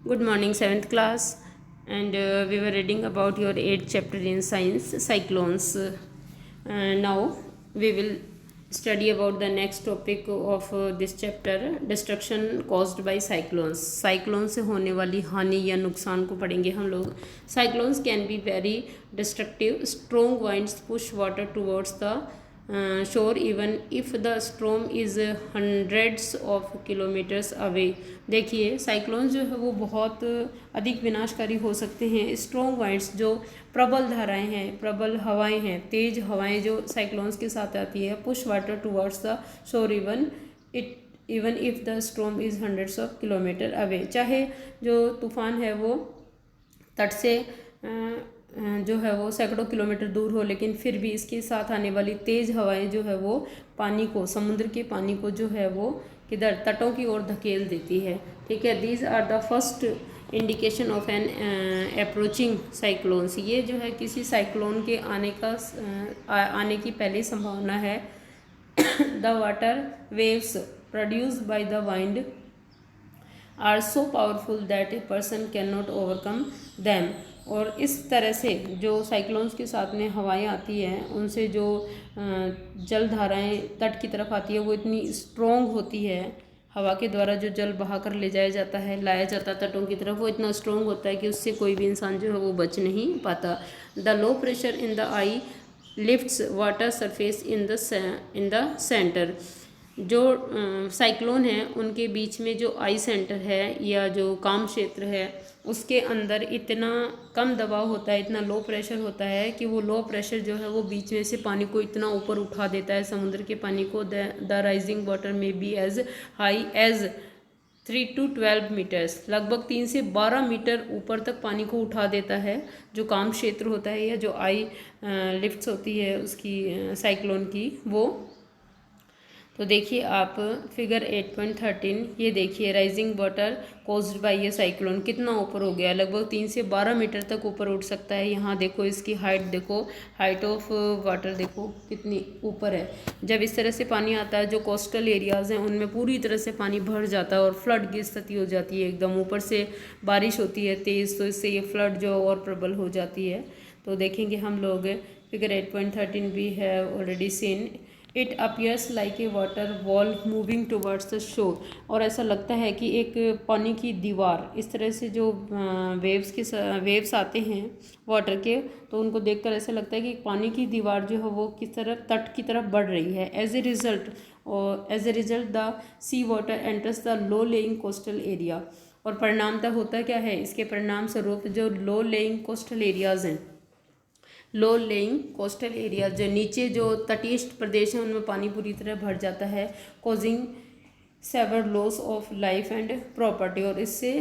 Good morning, 7th class, and we were reading about your 8th chapter in science, cyclones. Now we will study about the next topic of this chapter, destruction caused by cyclones. Cyclones से होने वाली हानि या नुकसान को पढ़ेंगे हम लोग. Cyclones can be very destructive. Strong winds push water towards the shore even if the storm is hundreds of kilometers away. देखिए साइक्लोन जो है वो बहुत अधिक विनाशकारी हो सकते हैं. स्ट्रॉन्ग वाइंड्स जो प्रबल धाराएं हैं, प्रबल हवाएं हैं, तेज हवाएं जो साइक्लोन्स के साथ आती है, push water towards the shore even if the storm is hundreds of kilometre away. चाहे जो तूफान है वो तट से जो है वो सैकड़ों किलोमीटर दूर हो, लेकिन फिर भी इसके साथ आने वाली तेज़ हवाएं जो है वो पानी को, समुद्र के पानी को जो है वो किधर, तटों की ओर धकेल देती है. ठीक है. These are the first indication of an approaching cyclones. ये जो है किसी साइक्लोन के आने की पहली संभावना है. The water waves produced by the wind are so powerful that a person can not overcome them. और इस तरह से जो साइक्लोन्स के साथ में हवाएं आती हैं, उनसे जो जल धाराएं तट की तरफ आती है वो इतनी स्ट्रॉन्ग होती है. हवा के द्वारा जो जल बहा कर ले जाया जाता है, लाया जाता है तटों की तरफ, वो इतना स्ट्रॉन्ग होता है कि उससे कोई भी इंसान जो है वो बच नहीं पाता. The low pressure in the I lifts water surface in the centre. जो साइक्लोन है उनके बीच में जो आई सेंटर है या जो काम क्षेत्र है, उसके अंदर इतना कम दबाव होता है, इतना लो प्रेशर होता है कि वो लो प्रेशर जो है वो बीच में से पानी को इतना ऊपर उठा देता है, समुद्र के पानी को. द राइजिंग वाटर में be as high as 3 to 12 metres. लगभग 3 से 12 मीटर ऊपर तक पानी को उठा देता है जो काम क्षेत्र होता है या जो आई लिफ्ट्स होती है उसकी, साइक्लोन की वो. तो देखिए आप फिगर 8.13, ये देखिए राइजिंग वाटर कॉज्ड बाय ये साइक्लोन कितना ऊपर हो गया, लगभग 3 से 12 मीटर तक ऊपर उठ सकता है. यहाँ देखो इसकी हाइट, देखो हाइट ऑफ वाटर देखो कितनी ऊपर है. जब इस तरह से पानी आता है, जो कोस्टल एरियाज़ हैं उनमें पूरी तरह से पानी भर जाता है और फ्लड की स्थिति हो जाती है. एकदम ऊपर से बारिश होती है तेज़, तो इससे ये फ्लड जो और प्रबल हो जाती है. तो देखेंगे हम लोग फिगर 8.13 भी है already seen. It appears like a water wall moving towards the shore. और ऐसा लगता है कि एक पानी की दीवार, इस तरह से जो वेव्स आते हैं वाटर के, तो उनको देखकर ऐसा लगता है कि पानी की दीवार जो है वो किस तरफ, तट की तरफ बढ़ रही है. As a result the sea water enters the low lying coastal area. और परिणामतः होता क्या है, इसके परिणाम स्वरूप जो लो लेइंग कोस्टल एरियाज़ हैं, लो लेइंग कोस्टल एरिया, जो नीचे जो तटीय प्रदेश हैं उनमें पानी पूरी तरह भर जाता है. Causing severe loss of life and property. और इससे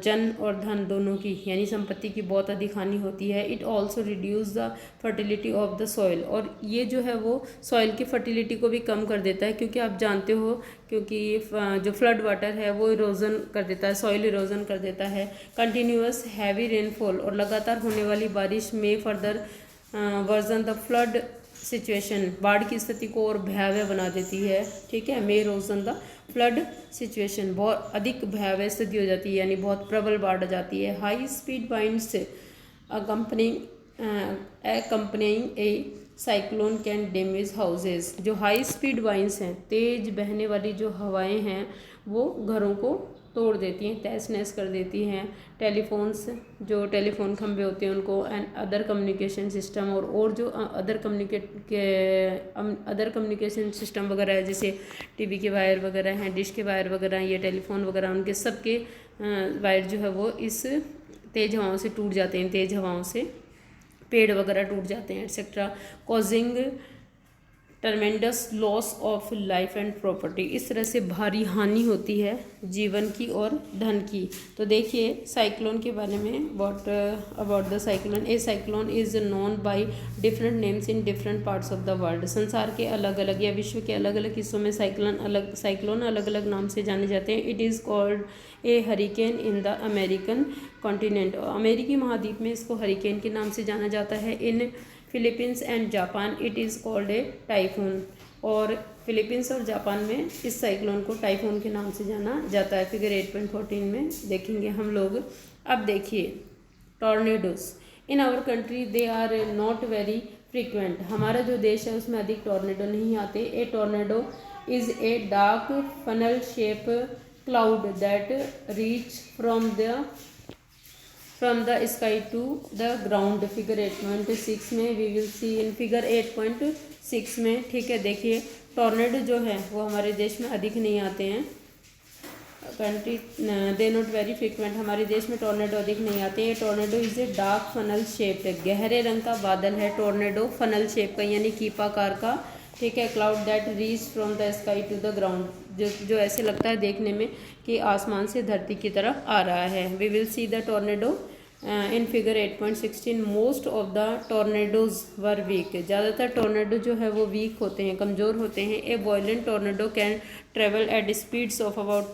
जन और धन दोनों की, यानी संपत्ति की बहुत अधिक हानि होती है. It also reduce the fertility of the soil. और ये जो है वो सॉइल की फर्टिलिटी को भी कम कर देता है, क्योंकि आप जानते हो क्योंकि जो फ्लड वाटर है वो इरोजन कर देता है, सॉइल इरोजन कर देता है. कंटिन्यूअस हैवी रेनफॉल और लगातार होने वाली बारिश में further version the flood situation, बाढ़ की स्थिति को और भयावह बना देती है. ठीक है. मे रोजन द फ्लड सिचुएशन, बहुत अधिक भयावह स्थिति हो जाती है, यानी बहुत प्रबल बाढ़ आ जाती है. High speed winds accompanying A cyclone can damage houses. जो हाई स्पीड वाइंड्स हैं, तेज बहने वाली जो हवाएं हैं, वो घरों को तोड़ देती हैं, तहस नहस कर देती हैं. टेलीफोन्स, जो टेलीफोन खंभे होते हैं उनको, एंड अदर कम्युनिकेशन सिस्टम, और जो अदर कम्युनिकेशन सिस्टम वगैरह है, जैसे टीवी के वायर वगैरह हैं, डिश के वायर वगैरह हैं, ये टेलीफोन वगैरह, उनके सबके वायर जो है वो इस तेज़ हवाओं से टूट जाते हैं. तेज़ हवाओं से पेड़ वगैरह टूट जाते हैं etcetera. Causing tremendous loss of life and property. इस तरह से भारी हानि होती है जीवन की और धन की. तो देखिए साइक्लोन के बारे में, what about the cyclone. A cyclone is known by different names in different parts of the world. संसार के अलग अलग या विश्व के अलग अलग हिस्सों में साइक्लोन अलग अलग नाम से जाने जाते हैं. It is called a hurricane in the American continent. अमेरिकी महाद्वीप में इसको हरिकेन के नाम से जाना जाता है. इन Philippines and Japan it is called a typhoon. और फिलीपींस और जापान में इस साइक्लोन को टाइफून के नाम से जाना जाता है। फिगर 8.14 में देखेंगे हम लोग। अब देखिए tornadoes in our country they are not very frequent. हमारा जो देश है उसमें अधिक टॉर्नेडो नहीं आते। A tornado is a dark funnel shape cloud that reach from the sky to the ground। Figure 8.6 में we will see in figure 8.6 में, ठीक है। देखिए टॉर्नेडो जो है वो हमारे देश में अधिक नहीं आते हैं। Country they not very frequent, हमारे देश में टॉर्नेडो अधिक नहीं आते हैं। Tornado is a dark funnel shape, गहरे रंग का बादल है टॉर्नेडो, फनल शेप का यानी कीपाकार का, ठीक है। Cloud that reach from the sky to the ground, जो ऐसे लगता है देखने में कि आसमान से धरती की तरफ आ रहा है। We will see the tornado in figure 8.16। Most of the tornadoes were weak, ज़्यादातर टॉर्नेडो जो है वो वीक होते हैं, कमज़ोर होते हैं। A violent tornado can travel at speeds of about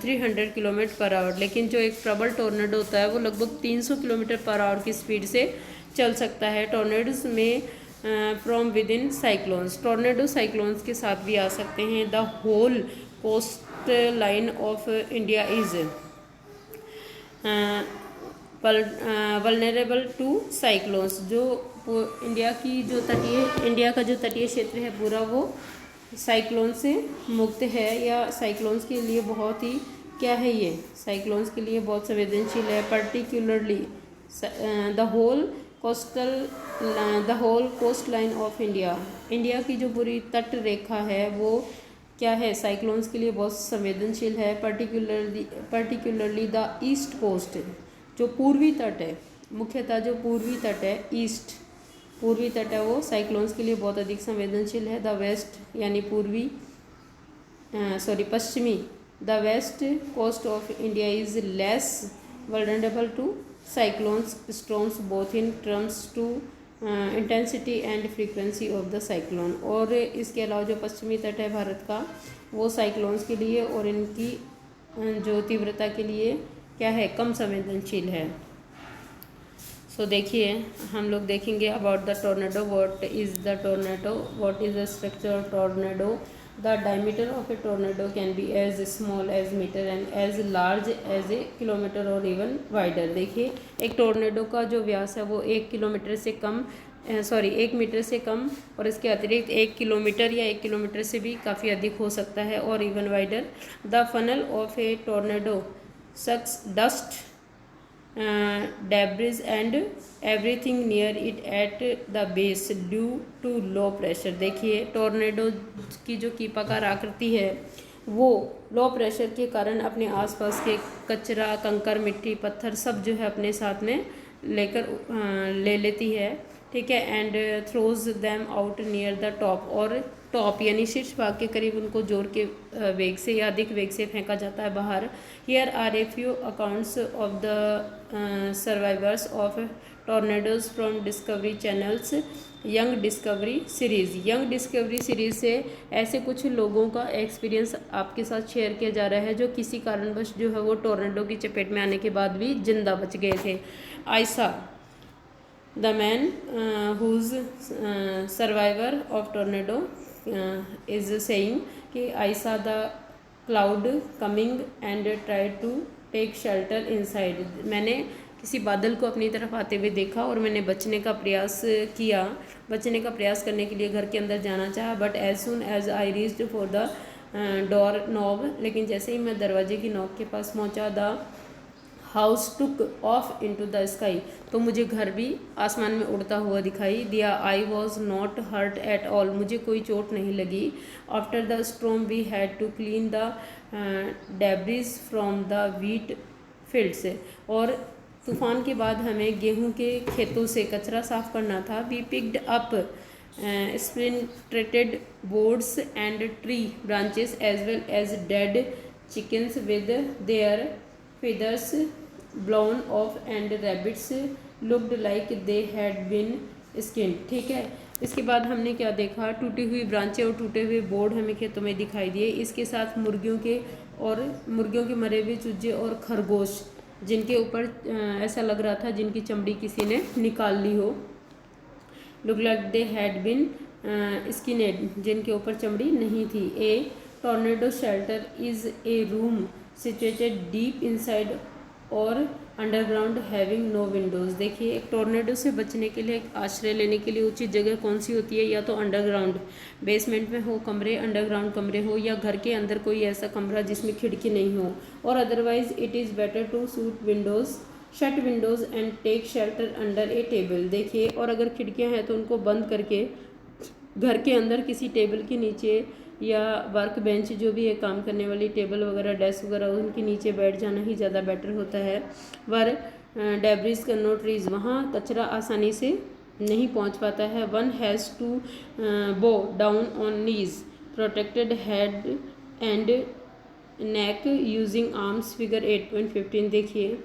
300 kilometre per hour, लेकिन जो एक प्रबल टॉर्नेडो होता है वो लगभग 300 किलोमीटर पर आवर की स्पीड से चल सकता है। टॉर्नेडोज में from within cyclones, tornado cyclones के साथ भी आ सकते हैं। The whole coast line of India is vulnerable to cyclones, जो इंडिया का जो तटीय क्षेत्र है पूरा वो साइक्लोन से मुक्त है, या साइक्लोन्स के लिए बहुत ही क्या है, ये साइक्लोन्स के लिए बहुत संवेदनशील है। Particularly the whole coast line of India, India की जो पूरी तट रेखा है वो क्या है, साइक्लोन्स के लिए बहुत संवेदनशील है। पर्टिकुलरली द ईस्ट कोस्ट, जो पूर्वी तट है, मुख्यतः जो पूर्वी तट है, ईस्ट पूर्वी तट है, वो साइक्लोन्स के लिए बहुत अधिक संवेदनशील है। द वेस्ट यानी पश्चिमी, the west coast of India is less vulnerable to cyclones storms both in terms to intensity and frequency of the cyclone. और इसके अलावा जो पश्चिमी तट है भारत का वो साइक्लोन्स के लिए और इनकी जो तीव्रता के लिए क्या है, कम संवेदनशील है। सो देखिए हम लोग देखेंगे about the tornado. What is the tornado, what is the structure of tornado. The diameter of a tornado can be as small as metre and as large as a kilometre और इवन वाइडर। देखिए एक tornado का जो व्यास है वो 1 kilometre से कम 1 metre से कम, और इसके अतिरिक्त 1 किलोमीटर या 1 किलोमीटर से भी काफ़ी अधिक हो सकता है, और even wider. The funnel of a tornado sucks dust, debris and everything near it at the base due to low pressure। देखिए टॉर्नेडो की जो कीपाकार आकृति है वो लो प्रेशर के कारण अपने आसपास के कचरा, कंकर, मिट्टी, पत्थर सब जो है अपने साथ में ले लेती है, ठीक है। And throws them out near the top, और टॉप यानी शीर्ष भाग के करीब उनको जोर के वेग से या अधिक वेग से फेंका जाता है बाहर। Here are a few accounts of the survivors of tornadoes from Discovery channels Young Discovery series. Young Discovery series से ऐसे कुछ लोगों का एक्सपीरियंस आपके साथ शेयर किया जा रहा है जो किसी कारणवश जो है वो टॉर्नेडो की चपेट में आने के बाद भी जिंदा बच गए थे। Ayesha the man who's survivor of tornado is saying कि I saw the cloud coming and try to take shelter inside. मैंने किसी बादल को अपनी तरफ आते हुए देखा और मैंने बचने का प्रयास करने के लिए घर के अंदर जाना चाहा, but as soon as I reached for the door knob, लेकिन जैसे ही मैं दरवाजे की नॉब के पास पहुंचा, the house took off into the sky, तो मुझे घर भी आसमान में उड़ता हुआ दिखाई दिया। I was not hurt at all, मुझे कोई चोट नहीं लगी। After the storm we had to clean the debris from the wheat fields, और तूफान के बाद हमें गेहूं के खेतों से कचरा साफ करना था। We picked up splintered boards and tree branches as well as dead chickens with their feathers blown off and rabbits looked like they had been skinned। ठीक है, इसके बाद हमने क्या देखा, टूटी हुई ब्रांचें और टूटे हुए बोर्ड हमें खेतों में दिखाई दिए। इसके साथ मुर्गियों के मरे हुए चूजे और खरगोश, जिनके ऊपर ऐसा लग रहा था जिनकी चमड़ी किसी ने निकाल ली हो। Look like they had been skinned, जिनके ऊपर चमड़ी नहीं थी। A tornado shelter is a room situated deep inside और अंडरग्राउंड हैविंग नो विंडोज़। देखिए, एक टॉर्नेडो से बचने के लिए, एक आश्रय लेने के लिए उचित जगह कौन सी होती है? या तो अंडरग्राउंड, बेसमेंट में हो कमरे, अंडरग्राउंड कमरे हो, या घर के अंदर कोई ऐसा कमरा जिसमें खिड़की नहीं हो, और otherwise it is better to shoot windows shut windows and take shelter under a table. देखिए, और अगर खिड़कियां हैं तो उनको बंद करके घर के अंदर किसी टेबल के नीचे या वर्क बेंच, जो भी है काम करने वाली टेबल वगैरह, डेस्क वगैरह, उनके नीचे बैठ जाना ही ज़्यादा बेटर होता है। वर डेब्रिज कैन ट्रीज, वहाँ कचरा आसानी से नहीं पहुँच पाता है। One has to bow down on knees, protected head and neck using arms, figure 8.15। देखिए,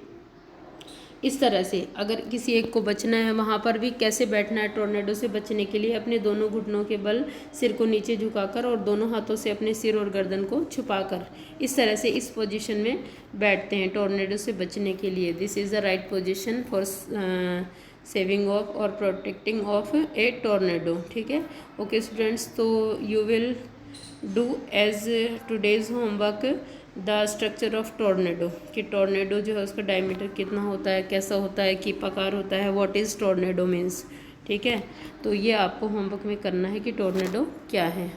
इस तरह से अगर किसी एक को बचना है, वहाँ पर भी कैसे बैठना है टॉर्नेडो से बचने के लिए? अपने दोनों घुटनों के बल सिर को नीचे झुकाकर और दोनों हाथों से अपने सिर और गर्दन को छुपाकर, इस तरह से इस पोजीशन में बैठते हैं टॉर्नेडो से बचने के लिए। This is the right position for saving of और प्रोटेक्टिंग ऑफ ए टॉर्नेडो। ठीक है, ओके स्टूडेंट्स, तो you will do as today's homework the structure of tornado, कि टॉर्नेडो जो है उसका डायमीटर कितना होता है, कैसा होता है, किस प्रकार होता है, व्हाट इज़ टॉर्नेडो मीन्स। ठीक है, तो ये आपको होमवर्क में करना है कि टॉर्नेडो क्या है।